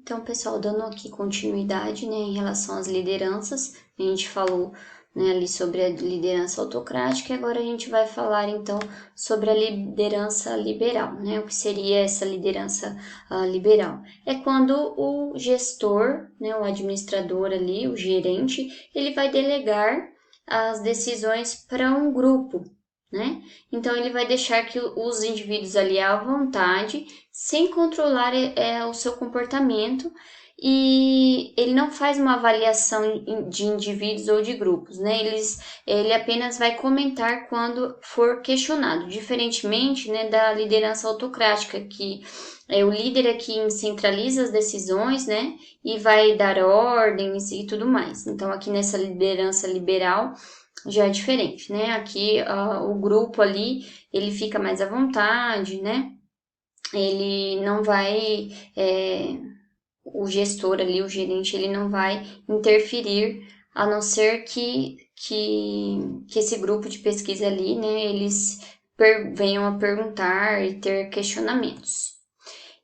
Então, pessoal, dando aqui continuidade, né, em relação às lideranças, a gente falou, né, ali sobre a liderança autocrática, e agora a gente vai falar, então, sobre a liderança liberal, né, o que seria essa liderança liberal? É quando o gestor, né, o administrador ali, o gerente, ele vai delegar as decisões para um grupo, né? Então, ele vai deixar que os indivíduos ali à vontade, sem controlar o seu comportamento, e ele não faz uma avaliação de indivíduos ou de grupos, né? Ele apenas vai comentar quando for questionado, diferentemente, né, da liderança autocrática, que é o líder aqui centraliza as decisões, né, e vai dar ordens e tudo mais. Então, aqui nessa liderança liberal, já é diferente, né? Aqui o grupo ali, ele fica mais à vontade, né? Ele não vai, o gestor ali, o gerente, ele não vai interferir, a não ser que esse grupo de pesquisa ali, né, eles venham a perguntar e ter questionamentos.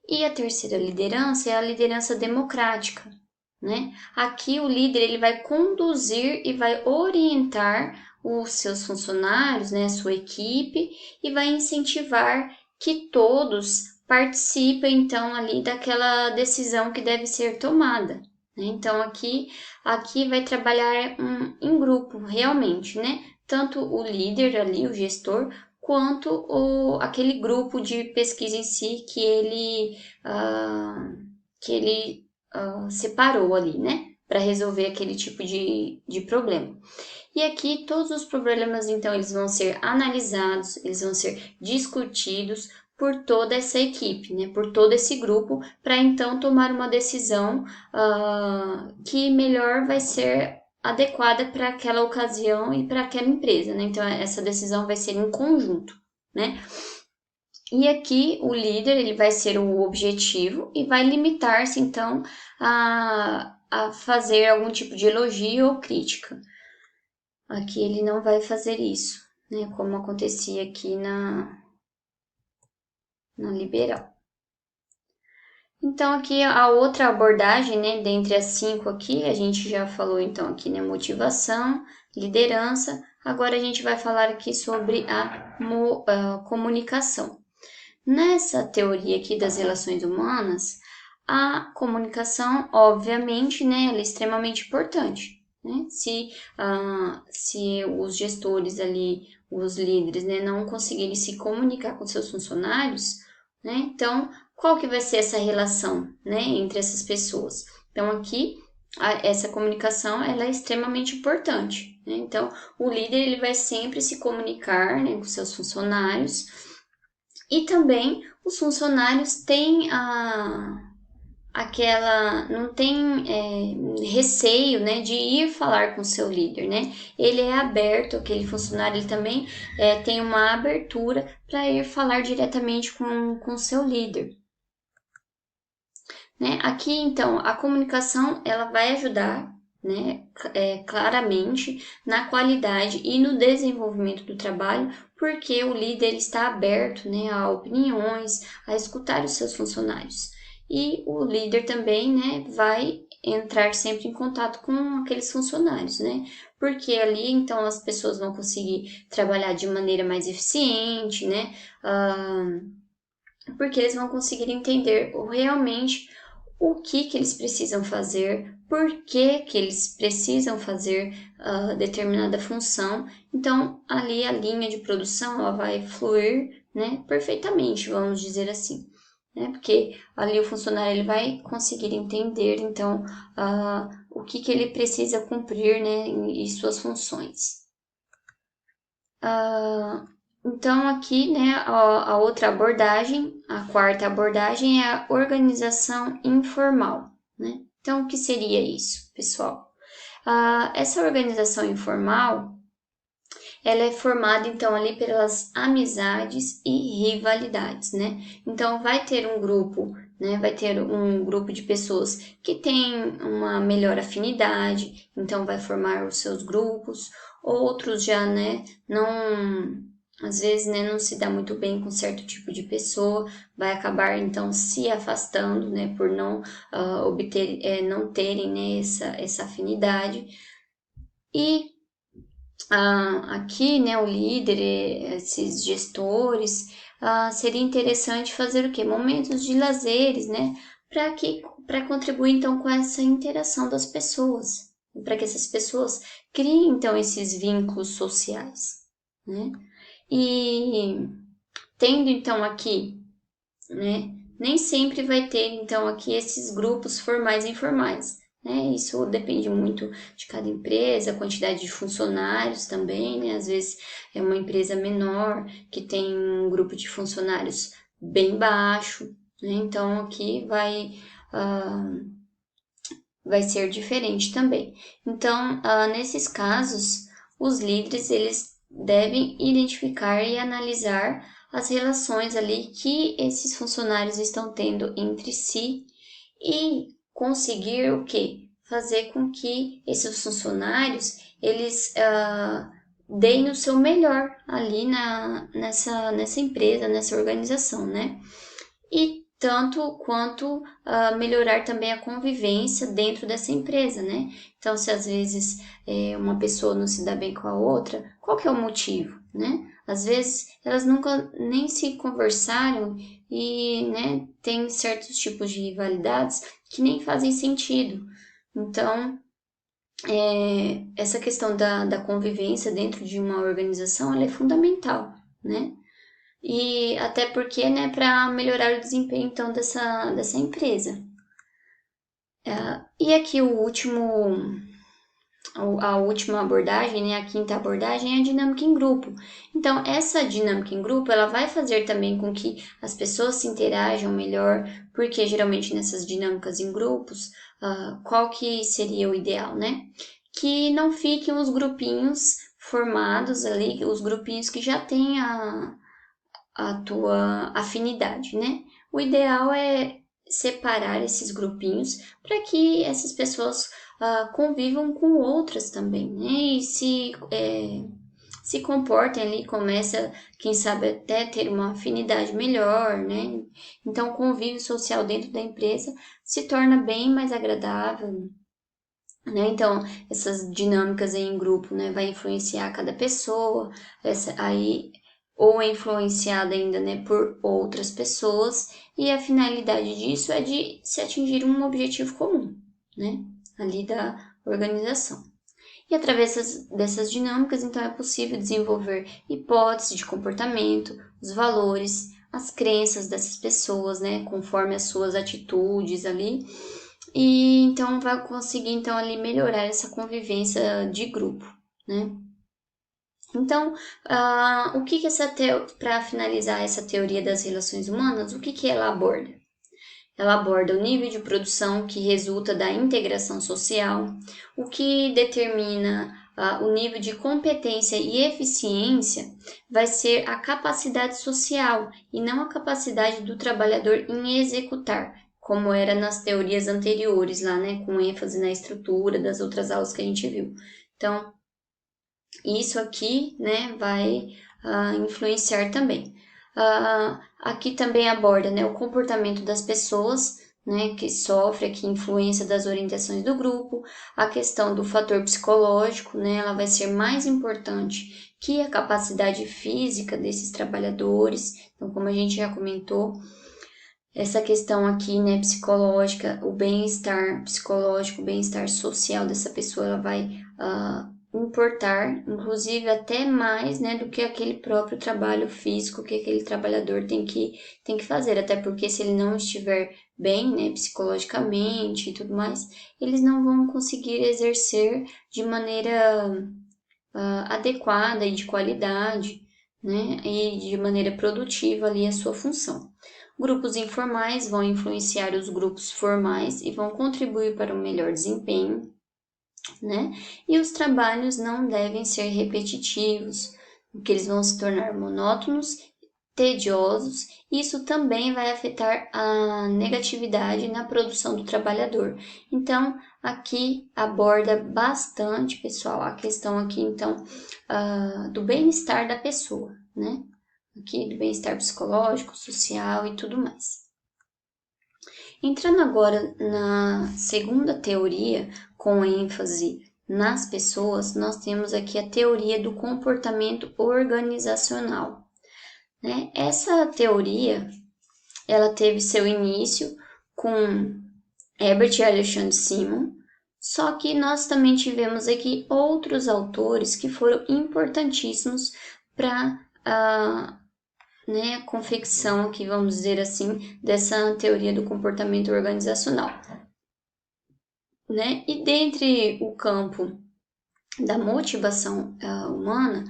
E a terceira liderança é a liderança democrática, né? Aqui o líder ele vai conduzir e vai orientar os seus funcionários, né, a sua equipe, e vai incentivar que todos participem então ali daquela decisão que deve ser tomada, né? Então aqui vai trabalhar em grupo realmente, né? Tanto o líder ali, o gestor, quanto aquele grupo de pesquisa em si que ele separou ali, né? Para resolver aquele tipo de problema. E aqui todos os problemas, então, eles vão ser analisados, eles vão ser discutidos por toda essa equipe, né? Por todo esse grupo, para então tomar uma decisão que melhor vai ser adequada para aquela ocasião e para aquela empresa, né? Então, essa decisão vai ser em conjunto, né? E aqui o líder ele vai ser o objetivo e vai limitar-se então a fazer algum tipo de elogio ou crítica. Aqui ele não vai fazer isso, né? Como acontecia aqui na liberal. Então aqui a outra abordagem, né? Dentre as 5 aqui, a gente já falou então aqui, né? Motivação, liderança. Agora a gente vai falar aqui sobre a comunicação. Nessa teoria aqui das relações humanas, a comunicação, obviamente, né, ela é extremamente importante, né? Se os gestores ali, os líderes, né, não conseguirem se comunicar com seus funcionários, né, então qual que vai ser essa relação, né, entre essas pessoas? Então aqui essa comunicação ela é extremamente importante, né? Então o líder ele vai sempre se comunicar, né, com seus funcionários. E também os funcionários têm não tem receio, né, de ir falar com o seu líder, né? Ele é aberto, aquele funcionário ele também tem uma abertura para ir falar diretamente com o seu líder. Né? Aqui, então, a comunicação ela vai ajudar, né, claramente na qualidade e no desenvolvimento do trabalho, porque o líder está aberto, né, a opiniões, a escutar os seus funcionários. E o líder também, né, vai entrar sempre em contato com aqueles funcionários, né? Porque ali, então, as pessoas vão conseguir trabalhar de maneira mais eficiente, né? Porque eles vão conseguir entender realmente o que eles precisam fazer, por que eles precisam fazer determinada função. Então, ali a linha de produção ela vai fluir, né, perfeitamente, vamos dizer assim. Né? Porque ali o funcionário ele vai conseguir entender, então, o que ele precisa cumprir, né, e suas funções. Então, aqui, né, a outra abordagem, a quarta abordagem é a organização informal, né? Então, o que seria isso, pessoal? Essa organização informal, ela é formada, então, ali pelas amizades e rivalidades, né? Então, vai ter um grupo, né? Vai ter um grupo de pessoas que tem uma melhor afinidade, então vai formar os seus grupos. Outros já, né, às vezes, né, não se dá muito bem com certo tipo de pessoa, vai acabar então se afastando, né, por não não terem, né, essa afinidade. E aqui, né, o líder, esses gestores, seria interessante fazer o quê? Momentos de lazeres, né, para contribuir então com essa interação das pessoas, para que essas pessoas criem então esses vínculos sociais, né? E tendo então aqui, né, nem sempre vai ter então aqui esses grupos formais e informais, né? Isso depende muito de cada empresa, a quantidade de funcionários também, né? Às vezes é uma empresa menor que tem um grupo de funcionários bem baixo, né? Então aqui vai ser diferente também. Então, nesses casos, os líderes eles devem identificar e analisar as relações ali que esses funcionários estão tendo entre si e conseguir o quê? Fazer com que esses funcionários eles deem o seu melhor ali nessa empresa, nessa organização, né? E tanto quanto melhorar também a convivência dentro dessa empresa, né? Então, se às vezes uma pessoa não se dá bem com a outra, qual que é o motivo, né? Às vezes elas nunca nem se conversaram e, né, tem certos tipos de rivalidades que nem fazem sentido. Então, essa questão da convivência dentro de uma organização, ela é fundamental, né? E até porque, né, para melhorar o desempenho então dessa empresa. E aqui a última abordagem, né, a quinta abordagem é a dinâmica em grupo. Então, essa dinâmica em grupo, ela vai fazer também com que as pessoas se interajam melhor, porque geralmente nessas dinâmicas em grupos, qual que seria o ideal, né? Que não fiquem os grupinhos formados ali, os grupinhos que já têm a tua afinidade, né? O ideal é separar esses grupinhos para que essas pessoas convivam com outras também, né? E se comportem ali, começa, quem sabe, até ter uma afinidade melhor, né? Então, o convívio social dentro da empresa se torna bem mais agradável, né? Então, essas dinâmicas aí em grupo, né, vai influenciar cada pessoa, ou é influenciada ainda, né, por outras pessoas, e a finalidade disso é de se atingir um objetivo comum, né, ali da organização. E através dessas dinâmicas, então, é possível desenvolver hipóteses de comportamento, os valores, as crenças dessas pessoas, né, conforme as suas atitudes ali, e então vai conseguir então ali melhorar essa convivência de grupo, né? Então, o que essa para finalizar essa teoria das relações humanas, o que ela aborda? Ela aborda o nível de produção que resulta da integração social, o que determina o nível de competência e eficiência vai ser a capacidade social e não a capacidade do trabalhador em executar, como era nas teorias anteriores lá, né, com ênfase na estrutura das outras aulas que a gente viu. Então, isso aqui, né, vai influenciar também. Aqui também aborda, né, o comportamento das pessoas, né, que sofre aqui influência das orientações do grupo, a questão do fator psicológico, né, ela vai ser mais importante que a capacidade física desses trabalhadores. Então, como a gente já comentou, essa questão aqui, né, psicológica, o bem-estar psicológico, o bem-estar social dessa pessoa, ela vai importar, inclusive até mais, né, do que aquele próprio trabalho físico que aquele trabalhador tem que fazer, até porque se ele não estiver bem, né, psicologicamente e tudo mais, eles não vão conseguir exercer de maneira adequada e de qualidade, né, e de maneira produtiva ali a sua função. Grupos informais vão influenciar os grupos formais e vão contribuir para um melhor desempenho, né? E os trabalhos não devem ser repetitivos, porque eles vão se tornar monótonos, tediosos. Isso também vai afetar a negatividade na produção do trabalhador. Então, aqui aborda bastante, pessoal, a questão aqui, então, do bem-estar da pessoa, né? Aqui do bem-estar psicológico, social e tudo mais. Entrando agora na segunda teoria, com ênfase nas pessoas, nós temos aqui a teoria do comportamento organizacional, né? Essa teoria, ela teve seu início com Herbert Alexander Simon, só que nós também tivemos aqui outros autores que foram importantíssimos para a confecção, aqui, vamos dizer assim, dessa teoria do comportamento organizacional. Né? E dentre o campo da motivação humana,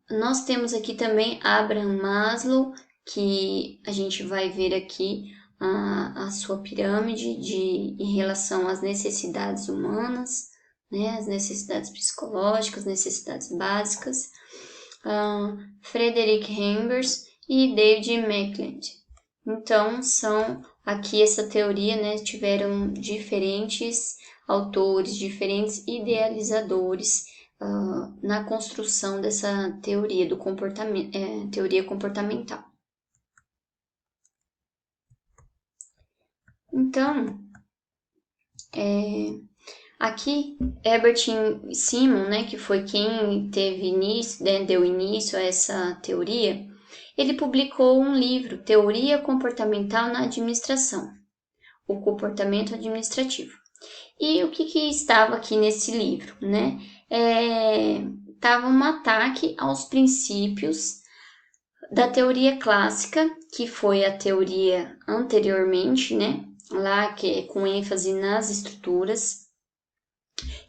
nós temos aqui também Abraham Maslow, que a gente vai ver aqui a sua pirâmide em relação às necessidades humanas, né, as necessidades psicológicas, necessidades básicas, Frederick Chambers e David McClelland. Então, são aqui essa teoria, né, tiveram diferentes autores, diferentes idealizadores na construção dessa teoria do comportamento, teoria comportamental. Então, aqui Herbert Simon, né, que foi quem teve início, né, deu início a essa teoria, ele publicou um livro, Teoria Comportamental na Administração, o comportamento administrativo. E o que estava aqui nesse livro, né? Estava um ataque aos princípios da teoria clássica, que foi a teoria anteriormente, né? Lá que é com ênfase nas estruturas,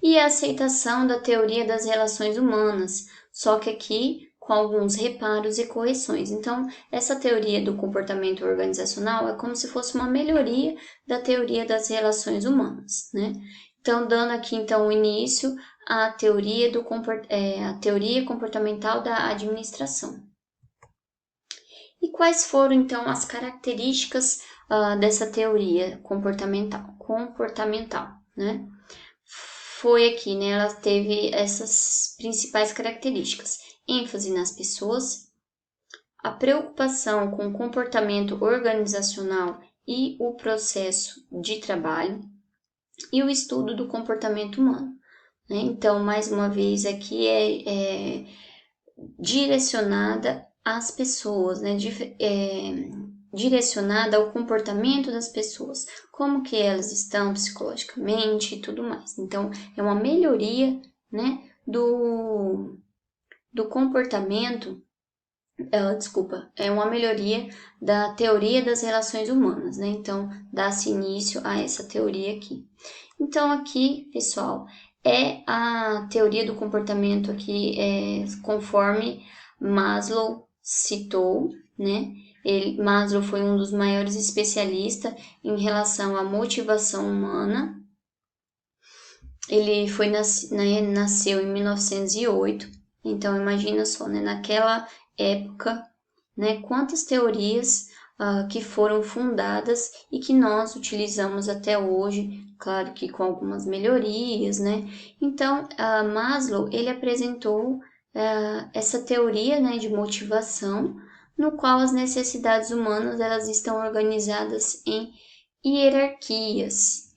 e a aceitação da teoria das relações humanas, só que aqui com alguns reparos e correções. Então, essa teoria do comportamento organizacional é como se fosse uma melhoria da teoria das relações humanas, né? Então, dando aqui então o início à teoria a teoria comportamental da administração. E quais foram então as características dessa teoria comportamental, né? Foi aqui, né? Ela teve essas principais características: ênfase nas pessoas, a preocupação com o comportamento organizacional e o processo de trabalho, e o estudo do comportamento humano. Né? Então, mais uma vez, aqui é direcionada às pessoas, né? Direcionada ao comportamento das pessoas, como que elas estão psicologicamente e tudo mais. Então, é uma melhoria, né, do comportamento, é uma melhoria da teoria das relações humanas, né? Então, dá-se início a essa teoria aqui. Então, aqui, pessoal, é a teoria do comportamento aqui, conforme Maslow citou, né? Maslow foi um dos maiores especialistas em relação à motivação humana. Ele nasceu em 1908, então imagina só, né? Naquela época, né? Quantas teorias que foram fundadas e que nós utilizamos até hoje, claro que com algumas melhorias, né? Então, Maslow, ele apresentou essa teoria, né, de motivação, no qual as necessidades humanas elas estão organizadas em hierarquias,